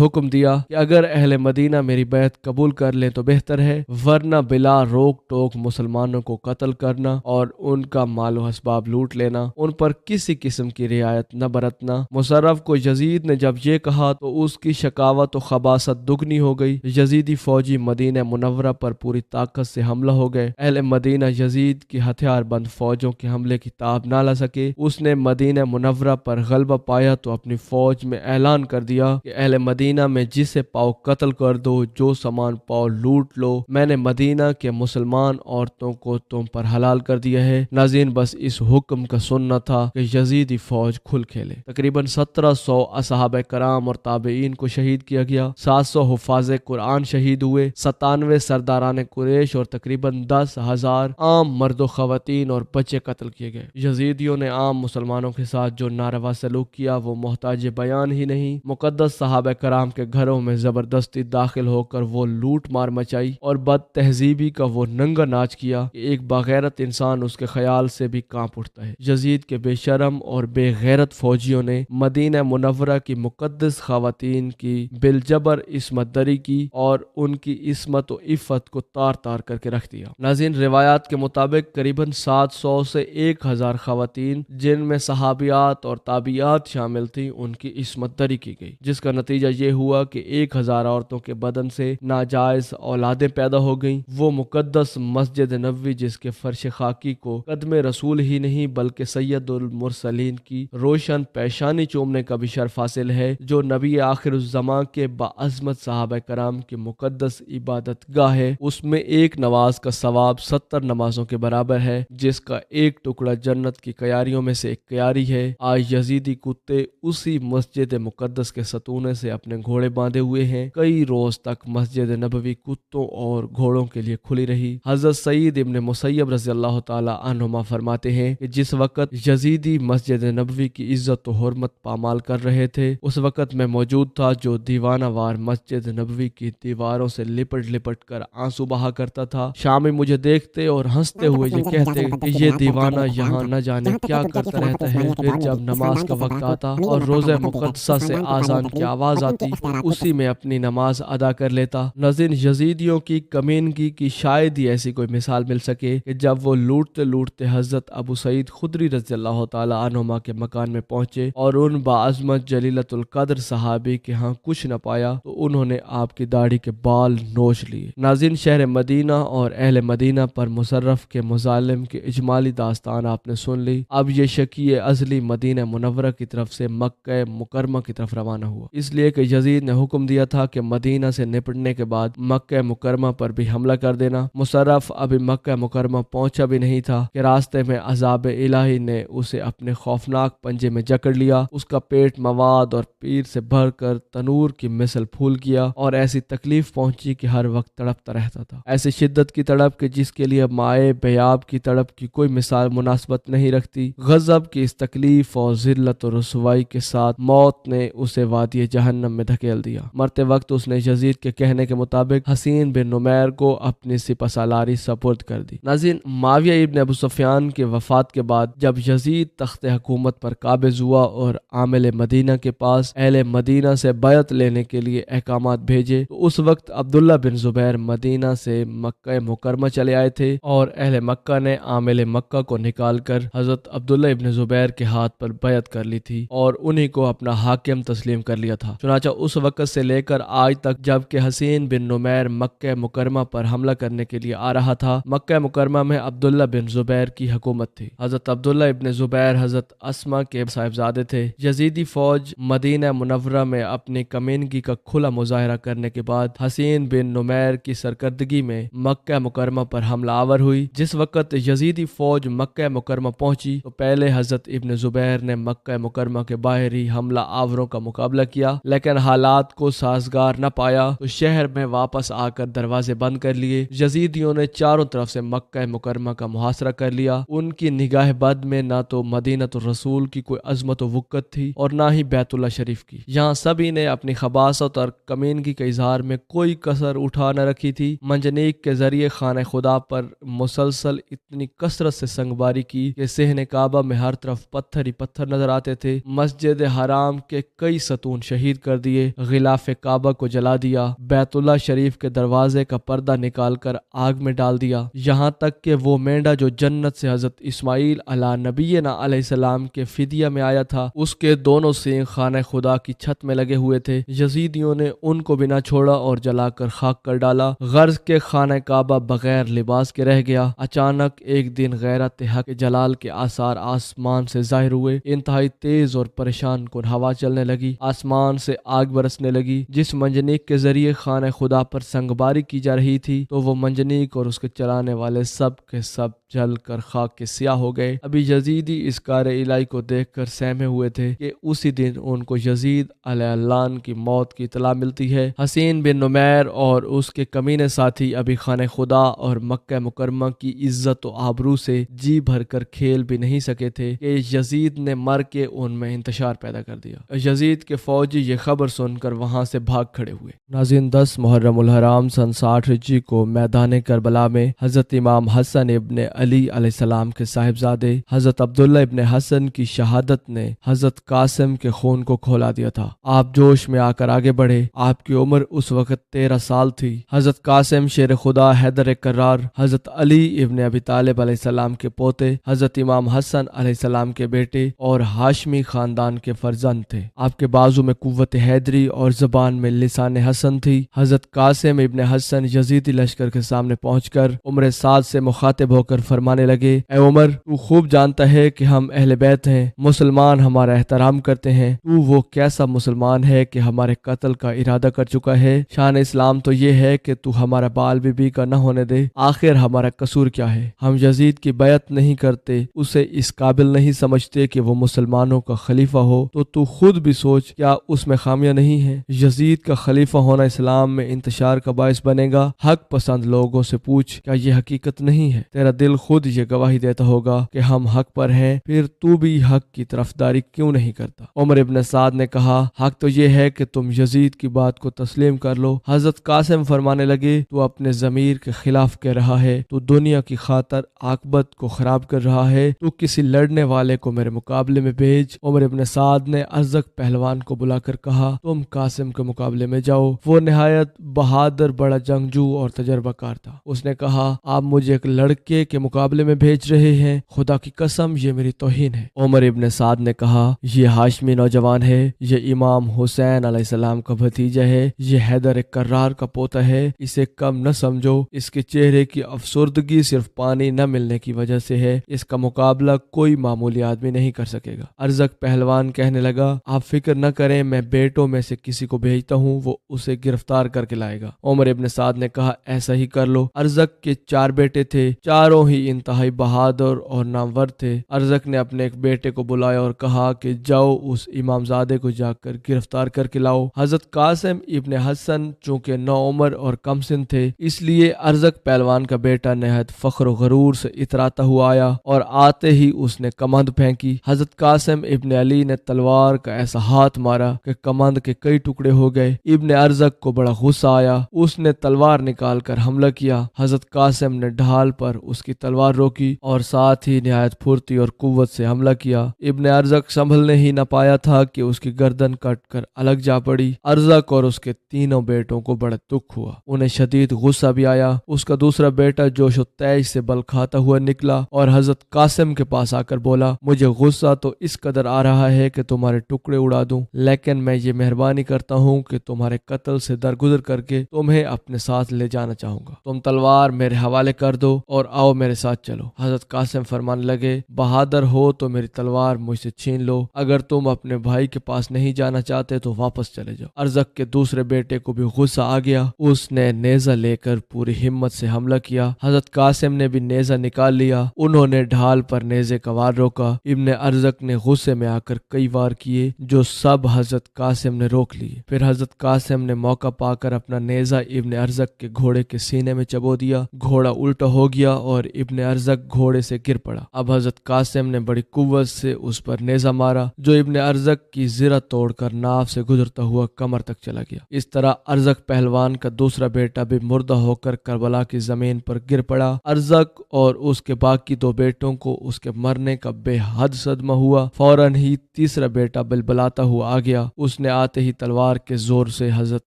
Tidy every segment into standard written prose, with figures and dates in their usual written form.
حکم دیا کہ اگر اہل مدینہ میری بیعت قبول کر لیں تو بہتر ہے، ورنہ بلا روک ٹوک مسلمانوں کو قتل کرنا اور ان کا مال و اسباب لوٹ لینا، ان پر کسی قسم کی رعایت نہ برتنا۔ مصرف کو یزید نے جب یہ کہا تو اس کی شکاوت و خباثت دگنی ہو گئی۔ یزیدی فوجی مدینہ منورہ پر پوری طاقت سے حملہ ہو گئے۔ اہل مدینہ یزید کی ہتھیار بند فوجوں کے حملے کی تاب نہ لا سکے۔ اس نے مدینہ منورہ پر غلبہ پایا تو اپنی فوج میں اعلان کر دیا کہ اہل مدینہ میں جسے پاؤ قتل کر دو، جو سامان پاؤ لوٹ لو، میں نے مدینہ کے مسلمان عورتوں کو تم پر حلال کر دیا ہے۔ ناظرین، بس اس حکم کا سننا تھا کہ یزیدی فوج کھل کھیلے۔ تقریباً 1700 اصحابہ کرام اور تابعین کو شہید کیا گیا، 700 حفاظ قرآن شہید ہوئے، 97 سرداران قریش اور تقریباً 10,000 عام مرد و خواتین اور بچے قتل کیے گئے۔ یزیدیوں نے عام مسلمانوں کے ساتھ جو ناروا سلوک کیا وہ محتاج بیان ہی نہیں۔ مقدس صحابہ کرام کے گھروں میں زبردستی داخل ہو کر وہ لوٹ مار مچائی اور بد تہذیبی کا وہ ننگا ناچ کیا کہ ایک بغیرت انسان اس کے خیال سے بھی کانپ اٹھتا ہے۔ یزید کے بے شرم اور بے غیرت فوجیوں نے مدینہ منورہ کی مقدس خواتین کی بالجبر عصمت دری کی اور ان کی عصمت و عفت کو تار تار کر کے رکھ دیا۔ ناظرین، روایات کے مطابق قریباً 700 سے 1000 خواتین جن میں صحابیات اور تابعیات شامل تھیں ان کی عصمت دری کی گئی، جس کا نتیجہ یہ ہوا کہ 1000 عورتوں کے بدن سے ناجائز اولادیں پیدا ہو گئیں۔ وہ مقدس مسجد نبوی جس کے فرش خاکی کو قدم رسول ہی نہیں بلکہ سید المرسلین کی روشن پیشانی چومنے کا بھی شرف حاصل ہے، جو نبی آخر الزمان کے باعظمت صحابہ کرام کی مقدس عبادت گاہ ہے، اس میں ایک نماز کا ثواب 70 نمازوں کے برابر ہے، جس کا ایک ٹکڑا جنت کی کیاریوں میں سے ایک کیاری ہے۔ آج یزیدی کتے اسی مسجد مقدس کے ستونے سے اپنے گھوڑے باندھے ہوئے ہیں۔ کئی روز تک مسجد نبوی کتوں اور گھوڑوں کے لیے کھلی رہی۔ حضرت سعید ابن مسیب رضی اللہ تعالی عنہما فرماتے ہیں کہ جس وقت یزیدی مسجد نبوی کی عزت و حرمت پامال کر رہے تھے، اس وقت میں موجود تھا جو دیوانہ وار مسجد نبوی کی دیواروں سے لپٹ لپٹ کر آنسو بہا کرتا تھا۔ شامی مجھے دیکھتے اور ہنستے ہوئے یہ کہتے کہ یہ دیوانہ یہاں نہ جانے کیا کرتا رہتا ہے۔ پھر جب نماز کا وقت آتا اور روزہ مقدسہ سے آذان کی آواز آتی، اسی میں اپنی نماز ادا کر لیتا۔ ناظرین، یزیدیوں کی کمینگی کی شاید ہی ایسی کوئی مثال مل سکے کہ جب وہ لوٹتے لوٹتے حضرت ابو سعید خدری رضی اللہ تعالی عنہما کے مکان میں پہنچے اور ان باعظمت جلیلۃ القدر صحابی کے ہاں کچھ نہ پایا تو انہوں نے آپ کی داڑھی کے بال نوچ لیے۔ ناظرین، شہر مدینہ اور اہل مدینہ پر مصرف کے مظالم کی اجمالی داستان آپ نے سن لی۔ اب یہ شکی ازلی مدینہ منورہ کی طرف سے مکہ مکرمہ کی طرف روانہ ہوا، اس لیے کہ یزید نے حکم دیا تھا کہ مدینہ سے نپٹنے کے بعد مکہ مکرمہ پر بھی حملہ کر دینا۔ مصرف ابھی مکہ مکرمہ پہنچا بھی نہیں تھا کہ راستے میں عذاب الہی نے اسے اپنے خوفناک پنجے میں جکڑ لیا۔ اس کا پیٹ مواد اور پیر سے بھر کر تنور کی مثل پھول گیا اور ایسی تکلیف پہنچی کہ ہر وقت تڑپتا رہتا تھا، ایسی شدت کی تڑپ کہ جس کے لیے مائع بیاب کی تڑپ کی کوئی مثال مناسبت نہیں رکھتی۔ غضب کی اس تکلیف اور ذلت و رسوائی کے ساتھ موت نے اسے وادی جہنم میں دھکیل دیا۔ مرتے وقت اس نے یزید کے کہنے کے مطابق حسین بن نمیر کو اپنی سپہ سالاری سپرد کر دی۔ ناظرین، معاویہ ابن ابو سفیان کے وفات کے بعد جب یزید تخت حکومت پر قابض ہوا اور عامل مدینہ کے پاس اہل مدینہ سے بیعت لینے کے لیے احکامات بھیجے تو اس وقت عبداللہ بن زبیر مدینہ سے مکہ مکرمہ چلے آئے تھے اور اہل مکہ نے عامل مکہ کو نکال کر حضرت عبداللہ ابن زبیر کے ہاتھ پر بیعت کر لی تھی اور انہی کو اپنا حاکم تسلیم کر لیا تھا۔ چنانچہ اس وقت سے لے کر آج تک جب کہ حسین بن نمیر مکہ مکرمہ پر حملہ کرنے کے لیے آ رہا تھا، مکہ مکرمہ میں عبداللہ بن زبیر کی حکومت تھی۔ حضرت عبداللہ ابن زبیر حضرت اسما کے صاحبزادے تھے۔ یزیدی فوج مدینہ منورہ میں اپنی کمینگی کا کھلا مظاہرہ کرنے کے بعد حسین بن نمیر کی سرکردگی میں مکہ مکرمہ پر حملہ آور ہوئی۔ جس وقت یزیدی فوج مکہ مکرمہ پہنچی تو پہلے حضرت ابن زبیر نے مکہ مکرمہ کے باہر ہی حملہ آوروں کا مقابلہ کیا، لیکن حالات کو سازگار نہ پایا تو شہر میں واپس آ کر دروازے بند کر لیے۔ یزیدیوں نے چاروں طرف سے مکہ مکرمہ کا محاصرہ کر لیا۔ ان کی نگاہ بد میں نہ تو مدینہ الرسول کی کوئی عظمت و وقت تھی اور نہ ہی بیت اللہ شریف کی۔ یہاں سبھی نے اپنی خباثت اور کمینگی کے اظہار میں کوئی کسر اٹھا نہ رکھی تھی۔ منجنیق کے ذریعے خانہ خدا پر مسلسل اتنی کثرت سے سنگباری کی کہ صحن کعبہ میں ہر طرف پتھر ہی پتھر نظر آتے تھے۔ مسجد حرام کے کئی ستون شہید کر دیے، غلاف کعبہ کو جلا دیا، بیت اللہ شریف کے دروازے کا پردہ نکال کر آگ میں ڈال دیا، یہاں تک کہ وہ مینڈا جو جنت سے حضرت اسماعیل علیہ نبینا علیہ السلام کے فدیہ میں آیا تھا، اس کے دونوں سینگ خانہ خدا کی چھت میں لگے ہوئے تھے۔ یزیدیوں نے ان کو بھی نہ چھوڑا اور جلا کر خاک کر ڈالا۔ غرض کے خانہ کعبہ بغیر لباس کے رہ گیا۔ اچانک ایک دن غیرت حق کے جلال کے آثار آسمان سے ظاہر ہوئے، انتہائی تیز اور پریشان کن ہوا چلنے لگی، آسمان سے آگ برسنے لگی۔ جس منجنیق کے ذریعے خانہ خدا پر سنگباری کی جا رہی تھی تو وہ منجنیق اور اس کے چلانے والے سب کے سب جل کر خاک کے سیاہ ہو گئے۔ ابھی یزیدی اس کار الہی کو دیکھ کر سہمے ہوئے تھے کہ اسی دن ان کو یزید علیہ اللعن کی موت کی اطلاع ملتی ہے۔ حسین بن نمیر اور اس کے کمینے ساتھی ابھی خانہ خدا اور مکہ مکرمہ کی عزت و آبرو سے جی بھر کر کھیل بھی نہیں سکے تھے کہ یزید نے مر کے ان میں انتشار پیدا کر دیا۔ یزید کے فوجی یہ خبر سن کر وہاں سے بھاگ کھڑے ہوئے۔ ناظرین، 10 محرم الحرام سن 60 ہجری کو میدان کربلا میں حضرت امام حسن ابن علی علیہ السلام کے صاحبزادے حضرت عبداللہ ابن حسن کی شہادت نے حضرت قاسم کے خون کو کھولا دیا تھا۔ آپ جوش میں آ کر آگے بڑھے۔ آپ کی عمر اس وقت 13 سال تھی۔ حضرت قاسم شیر خدا حیدر کرار حضرت علی ابن ابی طالب علیہ السلام کے پوتے، حضرت امام حسن علیہ السلام کے بیٹے اور ہاشمی خاندان کے فرزند تھے۔ آپ کے بازو میں قوت حیدری اور زبان میں لسان حسن تھی۔ حضرت قاسم ابن حسن یزیدی لشکر کے سامنے پہنچ کر عمر سعد سے مخاطب ہو کر فرمانے لگے، اے عمر، تو خوب جانتا ہے کہ ہم اہل بیت ہیں، مسلمان ہمارا احترام کرتے ہیں، تو وہ کیسا مسلمان ہے کہ ہمارے قتل کا ارادہ کر چکا ہے؟ شان اسلام تو یہ ہے کہ تو ہمارا بال بی کا نہ ہونے دے۔ آخر ہمارا قصور کیا ہے؟ ہم یزید کی بیعت نہیں کرتے، اسے اس قابل نہیں سمجھتے کہ وہ مسلمانوں کا خلیفہ ہو، تو خود بھی سوچ کیا اس میں خامیاں نہیں ہیں؟ یزید کا خلیفہ ہونا اسلام میں انتشار کا باعث بنے گا؟ حق پسند لوگوں سے پوچھ، کیا یہ حقیقت نہیں ہے؟ تیرا دل خود یہ گواہی دیتا ہوگا کہ ہم حق پر ہیں، پھر تو بھی حق کی طرفداری کیوں نہیں کرتا؟ عمر ابن سعد نے کہا، حق تو یہ ہے کہ تم یزید کی بات کو تسلیم کر لو۔ حضرت قاسم فرمانے لگے، تو اپنے ضمیر کے خلاف کہہ رہا ہے، تو دنیا کی خاطر عاقبت کو خراب کر رہا ہے، تو کسی لڑنے والے کو میرے مقابلے میں بھیج۔ عمر ابن سعد نے ارزق پہلوان کو بلا کر کہا، تم قاسم کے مقابلے میں جاؤ۔ وہ نہایت بہادر، بڑا جنگجو اور تجربہ کار تھا۔ اس نے کہا، آپ مجھے ایک لڑکے کے مقابلے میں بھیج رہے ہیں؟ خدا کی قسم، یہ میری توہین ہے۔ عمر ابن سعد نے کہا، یہ ہاشمی نوجوان ہے، یہ امام حسین علیہ السلام کا بھتیجا ہے، یہ حیدر کرار کا پوتا ہے، اسے کم نہ سمجھو۔ اس کے چہرے کی افسردگی صرف پانی نہ ملنے کی وجہ سے ہے، اس کا مقابلہ کوئی معمولی آدمی نہیں کر سکے گا۔ ارزق پہلوان کہنے لگا، آپ فکر نہ کریں، میں بیٹوں میں سے کسی کو بھیجتا ہوں، وہ اسے گرفتار کر کے لائے گا۔ عمر ابن سعد نے کہا، ایسا ہی کر لو۔ ارزق کے 4 بیٹے تھے، چاروں ہی انتہائی بہادر اور نامور تھے۔ ارزق نے اپنے ایک بیٹے کو بلایا اور کہا کہ جاؤ اس امام زادے کو جا کر گرفتار کر کے لاؤ۔ حضرت قاسم ابن حسن چونکہ نوعمر اور کم سن تھے، اس لیے ارزق پہلوان کا بیٹا نہایت فخر و غرور سے اتراتا ہوا آیا اور آتے ہی اس نے کمند پھینکی۔ حضرت قاسم ابن علی نے تلوار کا ایسا ہاتھ مارا کہ کمند کے کئی ٹکڑے ہو گئے۔ ابن ارزق کو بڑا غصہ آیا، اس نے تلوار نکال کر حملہ کیا۔ حضرت قاسم نے ڈھال پر اس کی تلوار روکی اور ساتھ ہی نہایت پھرتی اور قوت سے حملہ کیا۔ ابن ارزق سنبھلنے ہی نہ پایا تھا کہ اس کی گردن کٹ کر الگ جا پڑی۔ ارزق اور اس کے تینوں بیٹوں کو بڑا دکھ ہوا، انہیں شدید غصہ بھی آیا۔ اس کا دوسرا بیٹا جوش و تیش سے بل کھاتا ہوا نکلا اور حضرت قاسم کے پاس آ کر بولا، مجھے غصہ تو اس قدر آ رہا ہے کہ تمہارے ٹکڑے اڑا دوں، لیکن میں یہ مہربانی کرتا ہوں کہ تمہارے قتل سے درگزر کر کے تمہیں اپنے ساتھ لے جانا چاہوں گا۔ تم تلوار میرے حوالے کر دو اور آؤ میرے ساتھ چلو۔ حضرت قاسم فرمانے لگے، بہادر ہو تو میری تلوار مجھ سے چھین لو، اگر تم اپنے بھائی کے پاس نہیں جانا چاہتے تو واپس چلے جاؤ۔ ارزق کے دوسرے بیٹے کو بھی غصہ آ گیا، اس نے نیزہ لے کر پوری ہمت سے حملہ کیا۔ حضرت قاسم نے بھی نیزہ نکال لیا، انہوں نے ڈھال پر نیزے کا وار روکا۔ ابن ارزق نے غصے میں آ کر کئی وار کیے جو سب حضرت قاسم نے روک لیے۔ پھر حضرت قاسم نے موقع پا کر اپنا نیزہ ابن ارزق کے گھوڑے کے سینے میں چبو دیا، گھوڑا الٹا ہو گیا اور ابن ارزق گھوڑے سے گر پڑا۔ اب حضرت قاسم نے بڑی قوت سے اس پر نیزہ مارا جو ابن ارزق کی زرہ توڑ کر ناف سے گزرتا ہوا کمر تک چلا گیا۔ اس طرح ارزق پہلوان کا دوسرا بیٹا بھی مردہ ہو کر کربلا کی زمین پر گر پڑا۔ ارزق اور اس کے باقی دو بیٹوں کو اس کے مرنے کا بے حد صدمہ ہوا۔ فوراً ہی تیسرا بیٹا بلبلاتا ہوا آ گیا۔ اس نے آتے ہی تلوار کے زور سے حضرت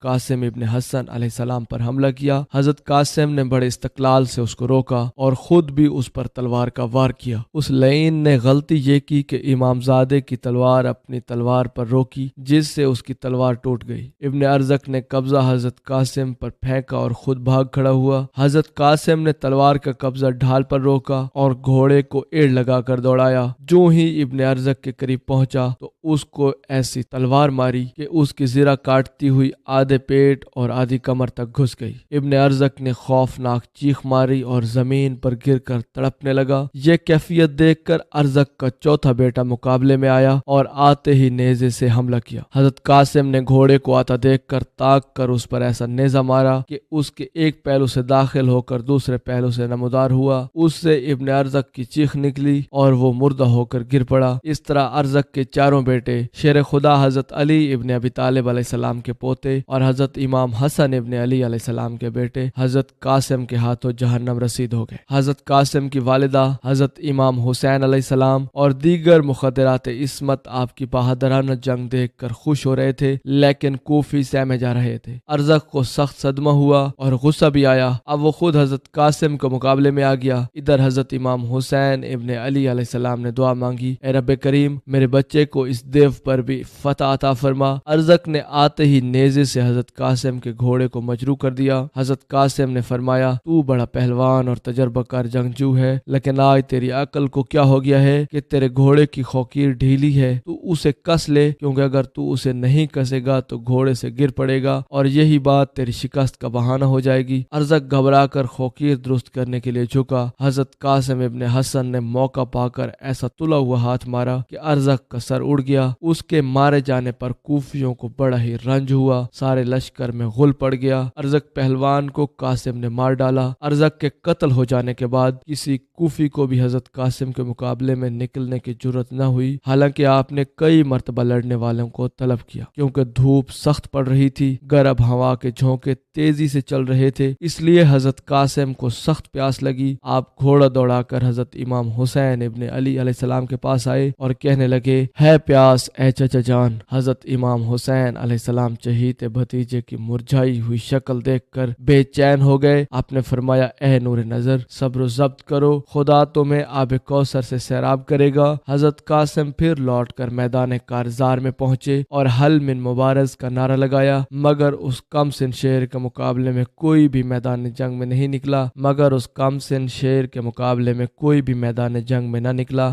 قاسم ابن حسن علیہ السلام پر حملہ کیا۔ حضرت قاسم نے بڑے استقلال سے اس کو روکا اور خود بھی اس پر تلوار کا وار کیا۔ اس لعین نے غلطی یہ کی کہ امام زادے کی تلوار اپنی تلوار پر روکی جس سے اس کی تلوار ٹوٹ گئی۔ ابن ارزق نے قبضہ حضرت قاسم پر پھینکا اور خود بھاگ کھڑا ہوا۔ حضرت قاسم نے تلوار کا قبضہ ڈھال پر روکا اور گھوڑے کو ایڑ لگا کر دوڑایا۔ جو ہی ابن ارزق کے قریب پہنچا تو اس کو ایسی تلوار ماری کہ اس کی زرہ کاٹتی ہوئی آدھے پیٹ اور آدھی کمر تک گھس گئی۔ ابن ارزق نے خوفناک چیخ ماری اور زمین پر گر کر تڑپنے لگا۔ یہ کیفیت دیکھ کر ارزق کا چوتھا بیٹا مقابلے میں آیا اور آتے ہی نیزے سے حملہ کیا۔ حضرت قاسم نے گھوڑے کو آتا دیکھ کر تاک کر اس پر ایسا نیزہ مارا کہ اس کے ایک پہلو سے داخل ہو کر دوسرے پہلو سے نمودار ہوا۔ اس سے ابن ارزق کی چیخ نکلی اور وہ مردہ ہو کر گر پڑا۔ اس طرح ارزق کے چاروں بیٹے شیر خدا حضرت علی ابن ابی طالب علیہ السلام کے پوتے اور حضرت امام حسن ابن علی علیہ السلام کے بیٹے حضرت قاسم کے ہاتھوں جہنم رسید ہو گئے۔ حضرت قاسم کی والدہ حضرت امام حسین علیہ السلام اور دیگر مخدرات عصمت آپ کی بہادرانہ جنگ دیکھ کر خوش ہو رہے تھے، لیکن کوفی سہمے جا رہے تھے۔ ارزق کو سخت صدمہ ہوا اور غصہ بھی آیا۔ اب وہ خود حضرت قاسم کو مقابلے میں آ گیا۔ ادھر حضرت امام حسین ابن علی علیہ السلام نے دعا مانگی، اے رب کریم میرے بچے کو اس دیو پر بھی فتح عطا فرما۔ ارزق نے آتے ہی نیزے سے حضرت قاسم کے گھوڑے کو مجروح کر دیا۔ حضرت قاسم نے فرمایا، تو بڑا پہلوان اور تجربہ کار جنگجو ہے، لیکن آج تیری عقل کو کیا ہو گیا ہے کہ تیرے گھوڑے کی خوکیر ڈھیلی ہے، تو اسے کس لے، کیونکہ اگر تو اسے نہیں کسے گا تو گھوڑے سے گر پڑے گا اور یہی بات تیری شکست کا بہانہ ہو جائے گی۔ ارزق گھبرا کر خوکیر درست کرنے کے لیے جھکا۔ حضرت قاسم ابن حسن نے موقع پا کر ایسا تلا ہوا ہاتھ مارا کہ ارزق کا سر اڑ گیا۔ اس کے مارے جانے پر کوفیوں کو بڑا ہی رنج ہوا، سارے لشکر میں غل پڑ گیا۔ ارزق پہلوان کو قاسم نے مار ڈالا۔ ارزق کے قتل ہو جانے کے بعد کسی کوفی کو بھی حضرت قاسم کے مقابلے میں نکلنے کی جرت نہ ہوئی، حالانکہ آپ نے کئی مرتبہ لڑنے والوں کو طلب کیا، کیونکہ دھوپ سخت پڑ رہی تھی، گرم ہوا کے جھونکے تیزی سے چل رہے تھے، اس لیے حضرت قاسم کو سخت پیاس لگی۔ آپ گھوڑا دوڑا کر حضرت امام حسین ابن علی علیہ السلام کے پاس آئے اور کہنے لگے، ہے پیاس اے چچا جان۔ حضرت امام حسین علیہ السلام چہیتے بھتیجے کی مرجھائی ہوئی شکل دیکھ کر بے چین ہو گئے۔ آپ نے فرمایا، اے نور نظر، صبر و ضبط کرو، خدا تمہیں آب کوثر سے سیراب کرے گا۔ حضرت قاسم پھر لوٹ کر میدان کارزار میں پہنچے اور حل من مبارز کا نعرہ لگایا، مگر اس کم سن شیر کے مقابلے میں کوئی بھی میدان جنگ میں نہیں نکلا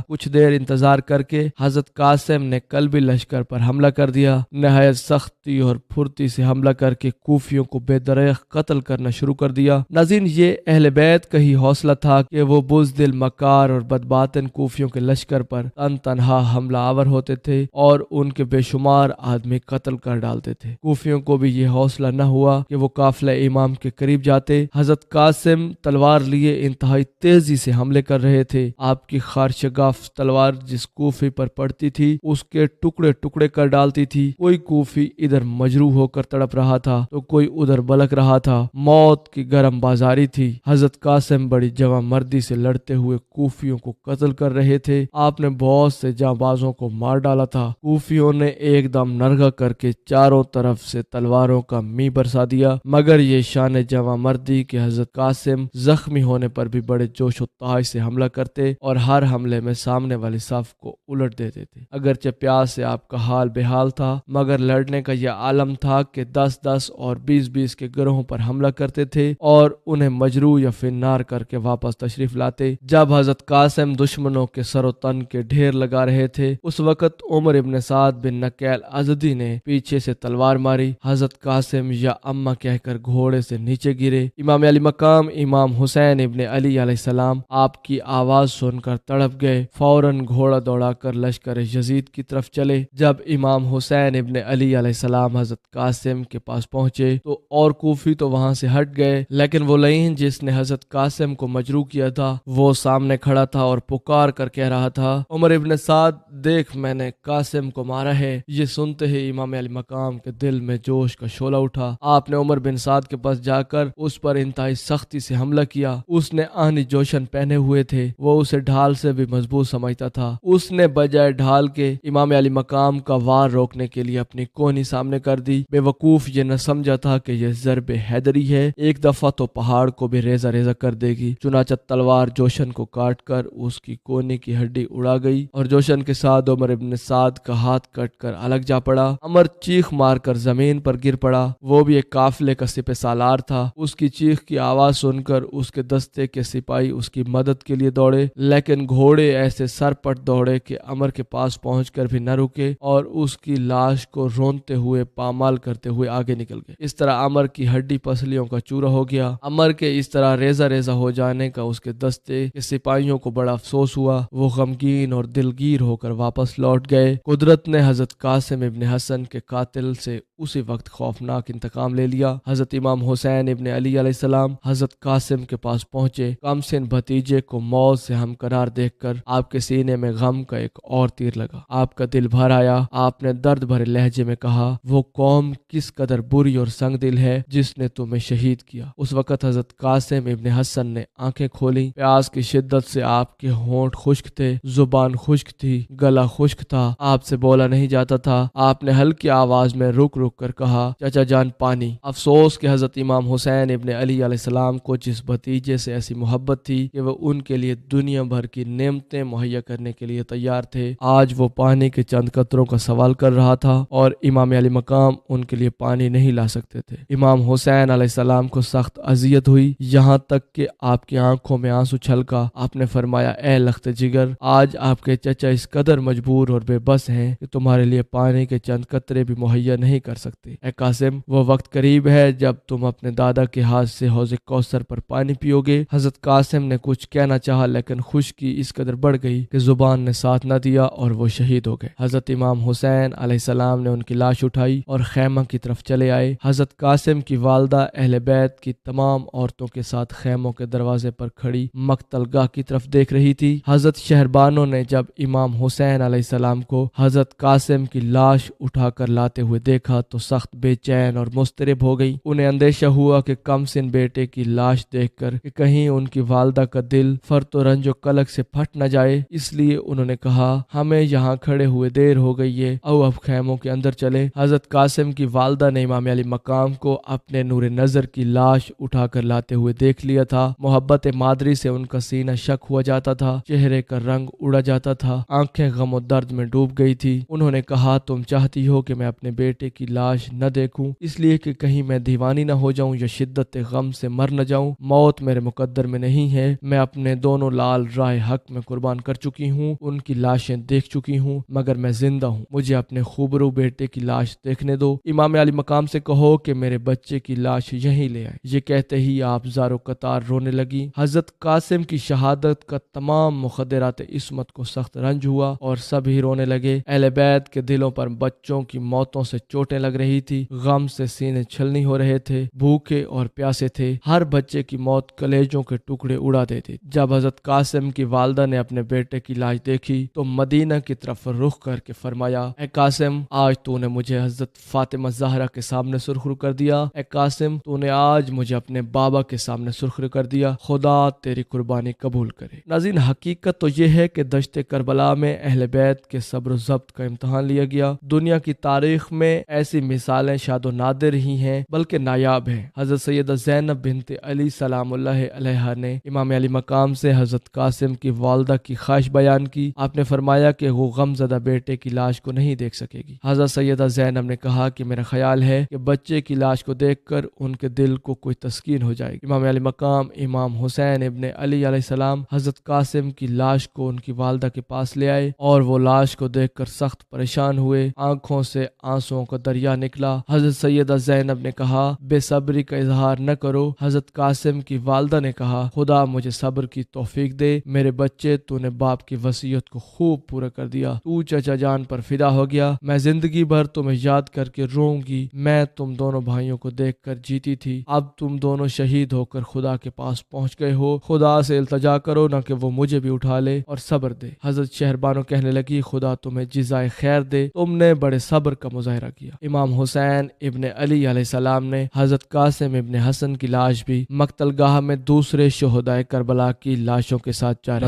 کچھ دیر انتظار کر کے حضرت قاسم نے قلبی لشکر پر حملہ کر دیا۔ نہایت سختی اور پھرتی سے حملہ کر کے کوفیوں کو بے دریغ قتل کرنا شروع کر دیا۔ ناظرین، یہ اہل بیت کا ہی حوصلہ تھا کہ وہ بزدل، مکار اور بدباطن کوفیوں کے لشکر پر تنہا حملہ آور ہوتے تھے اور ان کے بے شمار آدمی قتل کر ڈالتے تھے۔ کوفیوں کو بھی یہ حوصلہ نہ ہوا کہ وہ قافلہ امام کے قریب جاتے۔ حضرت قاسم تلوار لیے انتہائی تیزی سے حملے کر رہے تھے۔ آپ کی خارشگاف تلوار جس کوفی پر پڑتی تھی اس کے ٹکڑے ٹکڑے کر ڈالتی تھی۔ کوئی کوفی ادھر مجروح ہو کر تڑپ رہا تھا تو کوئی ادھر بلک رہا تھا۔ موت کی گرم بازاری تھی۔ حضرت قاسم بڑی جواں مردی سے لڑتے ہوئے کوفیوں کو قتل کر رہے تھے۔ آپ نے بہت سے جاں بازوں کو مار ڈالا تھا۔ کوفیوں نے ایک دم نرغہ کر کے چاروں طرف سے تلواروں کا می برسا دیا، مگر یہ شان جواں مردی کہ حضرت قاسم زخمی ہونے پر بھی بڑے جوش و تاج سے حملہ کرتے اور ہر حملے میں سامنے والی صف کو الٹ دیتے تھے۔ اگرچہ پیاس سے آپ کا حال بے حال تھا، مگر لڑنے کا یہ عالم تھا کہ 10-10 اور 20-20 کے گروہوں پر حملہ کرتے تھے اور انہیں مجروح یا فنار کر کے واپس تشریف لاتے۔ جب حضرت قاسم دشمنوں کے سر و تن کے ڈھیر لگا رہے تھے، اس وقت عمر ابن سعد بن نکیل ازدی نے پیچھے سے تلوار ماری۔ حضرت قاسم یا اما کہہ کر گھوڑے سے نیچے گرے۔ امام علی مقام امام حسین ابن علی علیہ السلام آپ کی آواز سن کر تڑپ گئے، فوراً گھوڑا دوڑا کر لشکر یزید کی طرف چلے۔ جب امام حسین ابن علی علیہ السلام حضرت قاسم کے پاس پہنچے تو اور کوفی تو وہاں سے ہٹ گئے، لیکن وہ لعین جس نے حضرت قاسم کو مجروح کیا تھا وہ سامنے کھڑا تھا اور پکار کر کہہ رہا تھا، عمر ابن سعد دیکھ میں نے قاسم کو مارا ہے۔ یہ سنتے ہی امام علی مقام کے دل میں جوش کا شعلہ اٹھا۔ آپ نے عمر بن سعد کے پاس جا کر اس پر انتہائی سختی سے حملہ کیا۔ اس نے آہنی جوشن پہنے ہوئے تھے، وہ اسے ڈھال سے بھی مضبوط سمجھتا تھا۔ اس نے بجائے ڈھال کے امام علی مقام کا وار روکنے کے لیے اپنی کونی سامنے کر دی۔ بے وقوف یہ نہ سمجھا تھا کہ یہ ضرب حیدری ہے، ایک دفعہ تو پہاڑ کو بھی ریزہ ریزہ کر دے گی۔ چنانچہ تلوار جوشن کو کاٹ کر اس کی کونی کی ہڈی اڑا گئی اور جوشن کے ساتھ عمر ابن سعد کا ہاتھ کٹ کر الگ جا پڑا۔ عمر چیخ مار کر زمین پر گر پڑا۔ وہ بھی ایک قافلے کا سپہ سالار تھا۔ اس کی چیخ کی آواز سن کر اس کے دستے کے سپاہی اس کی مدد کے لیے دوڑے، لیکن گھوڑے ایسے سر پٹ دوڑے کہ عمر کے پاس پہنچ کر بھی نہ رکے اور اس کی لاش کو رونتے ہوئے پامال کرتے ہوئے آگے نکل گئے۔ اس طرح عمر کی ہڈی پسلیوں کا چورا ہو گیا۔ عمر کے اس طرح ریزہ ریزہ ہو جانے کا اس کے دستے کے سپاہیوں کو بڑا افسوس ہوا۔ وہ غمگین اور دلگیر ہو کر واپس لوٹ گئے۔ قدرت نے حضرت قاسم ابن حسن کے قاتل سے اسی وقت خوفناک انتقام لے لیا۔ حضرت امام حسین ابن علی علیہ السلام حضرت قاسم کے پاس پہنچے۔ کم سن بھتیجے کو موت سے ہمکنار دیکھ کر آپ کے سینے میں غم کا ایک اور تیر لگا۔ آپ کا دل بھر آیا۔ آپ نے درد بھرے لہجے میں کہا، وہ قوم کس قدر بری اور سنگ دل ہے جس نے تمہیں شہید کیا۔ اس وقت حضرت قاسم ابن حسن نے آنکھیں کھولی۔ پیاس کی شدت سے آپ کے ہونٹ خشک تھے، زبان خشک تھی، گلا خشک تھا، آپ سے بولا نہیں جاتا تھا۔ آپ نے ہلکی آواز میں رک رک کر کہا، چچا جان پانی۔ افسوس کہ حضرت امام حسین ابن علی علیہ السلام کو جس بھتیجے سے ایسی محبت تھی کہ وہ ان کے لیے دنیا بھر کی نعمتیں مہیا کرنے کے لیے تیار تھے، آج وہ پانی کے چند قطروں کا سوال کر رہا تھا اور امام علی مقام ان کے لیے پانی نہیں لا سکتے تھے۔ امام حسین علیہ السلام کو سخت اذیت ہوئی، یہاں تک کہ آپ کی آنکھوں میں آنسو چھلکا۔ آپ نے فرمایا، اے لخت جگر، آج آپ کے چچا اس قدر مجبور اور بے بس ہیں کہ تمہارے لیے پانی کے چند قطرے بھی مہیا نہیں کر سکتے۔ اے قاسم، وہ وقت قریب ہے جب تم اپنے دادا کے ہاتھ سے حوض کوثر پر پانی پیو گے۔ حضرت قاسم نے کچھ کہنا چاہا لیکن خشکی اس قدر بڑھ گئی کہ زبان نے ساتھ نہ دیا اور وہ شہید ہو گئے۔ حضرت امام حسین علیہ السلام نے ان کی لاش اٹھائی اور خیمہ کی طرف چلے آئے۔ حضرت قاسم کی والدہ اہل بیت کی تمام عورتوں کے ساتھ خیموں کے دروازے پر کھڑی مقتل گاہ کی طرف دیکھ رہی تھی۔ حضرت شہربانوں نے جب امام حسین علیہ السلام کو حضرت قاسم کی لاش اٹھا کر لاتے ہوئے دیکھا تو سخت بے چین اور مضطرب ہو گئی۔ انہیں اندیشہ ہوا کہ کم سن بیٹے کی لاش دیکھ کر کہ کہیں ان کی والدہ کا دل فرط و رنج و قلق سے پھٹ نہ جائے، اس لیے انہوں نے کہا، ہمیں یہاں کھڑے ہوئے دیر ہو گئی ہے، او اب خیموں کے اندر چلے۔ حضرت قاسم کی والدہ نے امام علی مقام کو اپنے نور نظر کی لاش اٹھا کر لاتے ہوئے دیکھ لیا تھا۔ محبت مادری سے ان کا سینہ شک ہوا جاتا تھا، چہرے کا رنگ اڑا جاتا تھا، آنکھیں غم و درد میں ڈوب گئی تھی۔ انہوں نے کہا، تم چاہتی ہو کہ میں اپنے بیٹے کی لاش نہ دیکھوں، اس لیے کہ کہیں میں دیوانی نہ ہو جاؤں یا شدت غم سے مر نہ جاؤں۔ موت میرے مقدر میں نہیں ہے، میں اپنے دونوں لال راہ حق میں قربان کر چکی ہوں، ان کی لاشیں دیکھ چکی ہوں، مگر میں زندہ ہوں، مجھے اپنے خوبرو بیٹے کی لاش دیکھنے دو۔ امام علی مقام سے کہو کہ میرے بچے کی لاش یہیں لے آئے۔ یہ کہتے ہی آپ زار و قطار رونے لگی۔ حضرت قاسم کی شہادت کا تمام مخدرات عصمت کو سخت رنج ہوا اور سب ہی رونے لگے۔ اہل بیت کے دلوں پر بچوں کی موتوں سے چوٹیں لگ رہی تھی، غم سے سینے چھلنی ہو رہے تھے، بھوکے اور پیاسے تھے، ہر بچے کی موت کلیجوں کے ٹکڑے اڑا دیتی۔ جب حضرت قاسم کی والدہ نے اپنے بیٹے کی لاش دیکھی تو مدینہ کی طرف رخ کر کے فرمایا، اے قاسم، آج تو نے مجھے حضرت فاطمہ زہرا کے سامنے سرخرو کر دیا۔ اے قاسم، تو نے آج مجھے اپنے بابا کے سامنے سرخرو کر دیا، خدا تیری قربانی قبول کرے۔ ناظرین، حقیقت تو یہ ہے کہ دشت کربلا میں اہل بیت کے صبر و ضبط کا امتحان لیا گیا۔ دنیا کی تاریخ میں ایسی مثالیں شاید و نادر ہی ہیں بلکہ نایاب ہیں۔ حضرت سیدہ زینب بنت علی سلام اللہ علیہا نے امام علی مقام سے حضرت قاسم کی والدہ کی خواہش بیان کی۔ آپ نے فرمایا کہ وہ غم زدہ بیٹے کی لاش کو نہیں دیکھ سکے گی۔ حضرت سیدہ زینب نے کہا کہ میرا خیال ہے کہ بچے کی لاش کو دیکھ کر ان کے دل کو کوئی تسکین ہو جائے گی۔ امام علی مقام امام حسین ابن علی علیہ السلام حضرت قاسم کی لاش کو ان کی والدہ کے پاس لے آئے اور وہ لاش کو دیکھ کر سخت پریشان ہوئے، آنکھوں سے آنسوؤں کا دریا نکلا۔ حضرت سیدہ زینب نے کہا، بے صبری کا اظہار نہ کرو۔ حضرت قاسم کی والدہ نے کہا، خدا مجھے صبر کی توفیق دے، میرے بچے، تو نے باپ کی وصیت کو خوب پورا کر دیا، تو چچا جان پر فدا ہو گیا، میں زندگی بھر تمہیں یاد کر کے روؤں گی، میں تم دونوں بھائیوں کو دیکھ کر جیتی تھی، اب تم دونوں شہید ہو کر خدا کے پاس پہنچ پہنچ گئے ہو، خدا سے التجا کرو نہ کہ وہ مجھے بھی اٹھا لے اور صبر دے۔ حضرت شہربانو کہنے لگی خدا تمہیں جزائے خیر دے، تم نے بڑے صبر کا مظاہرہ کیا۔ امام حسین ابن علی علیہ السلام نے حضرت قاسم ابن حسن کی لاش بھی مقتل گاہ میں دوسرے شہدائے کربلا کی لاشوں کے ساتھ چاری